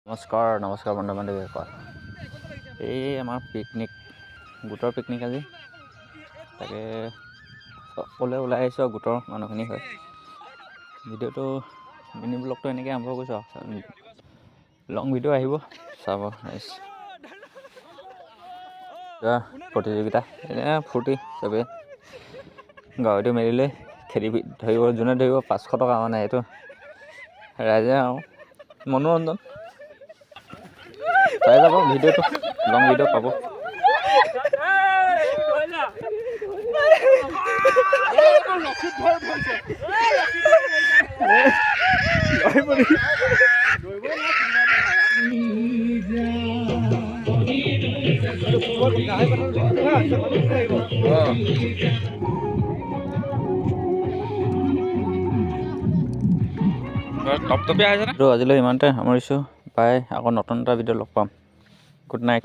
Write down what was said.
নমস্কাৰ বন্ধু বান্ধৱীসকল। এই আমাৰ গোটৰ পিকনিক আজি, তাকে সকলোৱে ওলাই আহিছোঁ গোটৰ মানুহখিনি হয়। ভিডিঅ'টো মিনি ব্লগটো এনেকৈ আৰম্ভ কৰিছোঁ আৰু লং ভিডিঅ' আহিব চাব। প্ৰতিযোগিতা এনে ফূৰ্তি চবেই গাহৰিটো মেলিলে খেদি ধৰিব, যোনে ধৰিব 500 টকা মানে এইটো ৰাইজে আৰু মনোৰঞ্জন চাই যাব। ভিডিঅ'টো লং ভিডিঅ' পাব। আজিলৈ ইমানতে সামৰিছোঁ। বাই, আকৌ নতুন এটা ভিডিঅ' লগ পাম। Good night.